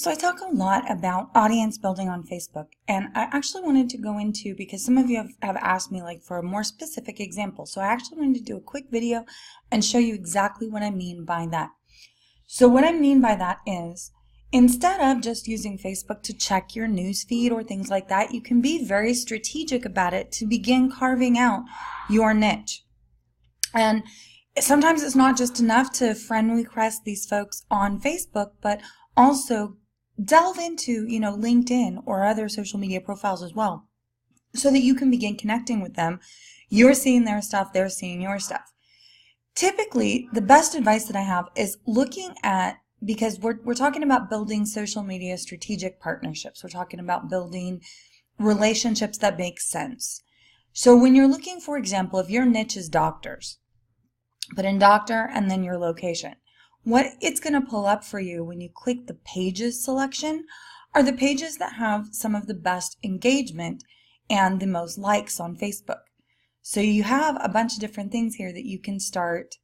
So I talk a lot about audience building on Facebook, and I actually wanted to go into, because some of you have asked me like for a more specific example. So I actually wanted to do a quick video and show you exactly what I mean by that. So what I mean by that is, instead of just using Facebook to check your news feed or things like that, you can be very strategic about it to begin carving out your niche. And sometimes it's not just enough to friend request these folks on Facebook, but also delve into, LinkedIn or other social media profiles as well, so that you can begin connecting with them. You're seeing their stuff, they're seeing your stuff. Typically, the best advice that I have is looking at, because we're talking about building social media strategic partnerships. We're talking about building relationships that make sense. So when you're looking, for example, if your niche is doctors, put in doctor and then your location. What it's going to pull up for you when you click the pages selection are the pages that have some of the best engagement and the most likes on Facebook. So you have a bunch of different things here that you can start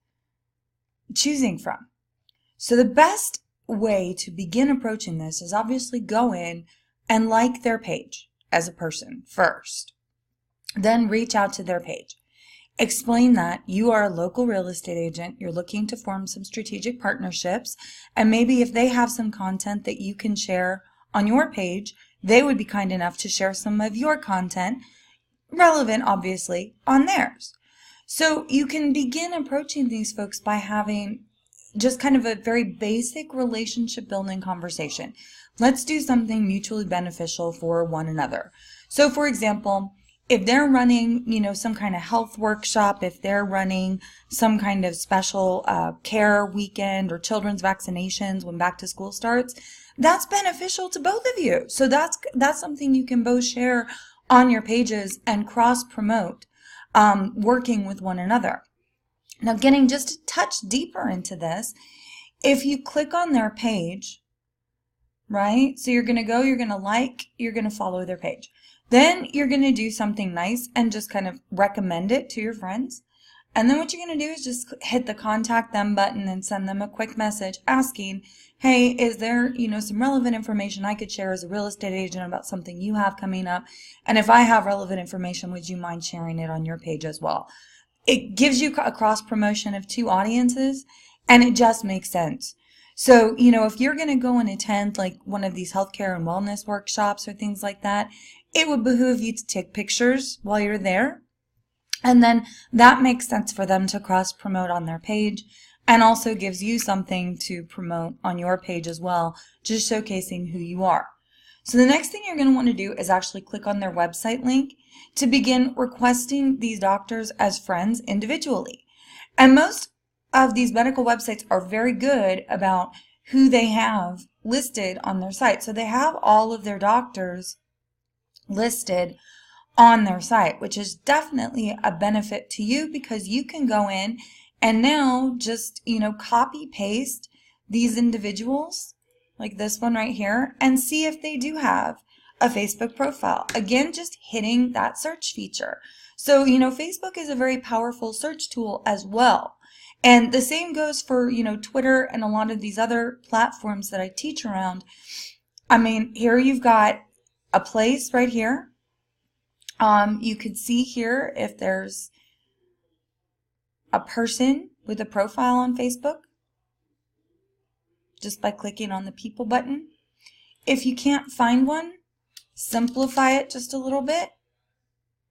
choosing from. So the best way to begin approaching this is obviously go in and like their page as a person first. Then reach out to their page. Explain that you are a local real estate agent, you're looking to form some strategic partnerships, and maybe if they have some content that you can share on your page, they would be kind enough to share some of your content, relevant obviously, on theirs. So you can begin approaching these folks by having just kind of a very basic relationship building conversation. Let's do something mutually beneficial for one another. So for example, if they're running, some kind of health workshop, if they're running some kind of special care weekend or children's vaccinations when back to school starts, that's beneficial to both of you. So that's something you can both share on your pages and cross promote, working with one another. Now, getting just a touch deeper into this, if you click on their page, right? So you're going to go, you're going to like, you're going to follow their page. Then you're going to do something nice and just kind of recommend it to your friends. And then what you're going to do is just hit the contact them button and send them a quick message asking, hey, is there, some relevant information I could share as a real estate agent about something you have coming up? And if I have relevant information, would you mind sharing it on your page as well? It gives you a cross promotion of two audiences, and it just makes sense. So, if you're going to go and attend like one of these healthcare and wellness workshops or things like that, it would behoove you to take pictures while you're there. And then that makes sense for them to cross promote on their page, and also gives you something to promote on your page as well, just showcasing who you are. So the next thing you're going to want to do is actually click on their website link to begin requesting these doctors as friends individually. And most of these medical websites are very good about who they have listed on their site. So they have all of their doctors listed on their site, which is definitely a benefit to you, because you can go in and now just, copy paste these individuals like this one right here and see if they do have a Facebook profile. Again, just hitting that search feature. So, Facebook is a very powerful search tool as well. And the same goes for, Twitter and a lot of these other platforms that I teach around. I mean, here you've got a place right here. You could see here if there's a person with a profile on Facebook just by clicking on the people button. If you can't find one, simplify it just a little bit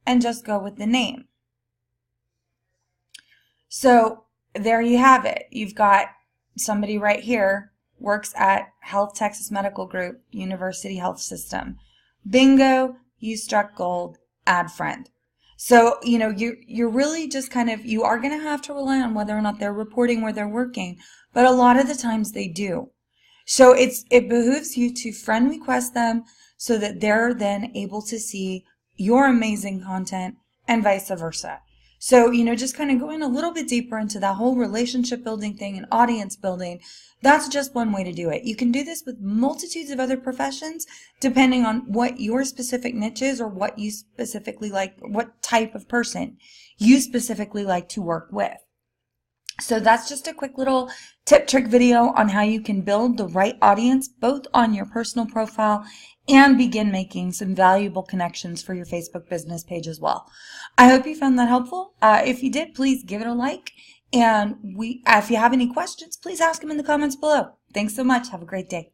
and just go with the name. So there you have it. You've got somebody right here, works at Health Texas Medical Group, University Health System. Bingo, you struck gold, add friend. So, you're really just you are going to have to rely on whether or not they're reporting where they're working, but a lot of the times they do. So it behooves you to friend request them so that they're then able to see your amazing content and vice versa. So, just kind of going a little bit deeper into that whole relationship building thing and audience building, that's just one way to do it. You can do this with multitudes of other professions, depending on what your specific niche is or what you specifically like, what type of person you specifically like to work with. So that's just a quick little tip trick video on how you can build the right audience both on your personal profile and begin making some valuable connections for your Facebook business page as well. I hope you found that helpful. If you did, please give it a like. And if you have any questions, please ask them in the comments below. Thanks so much. Have a great day.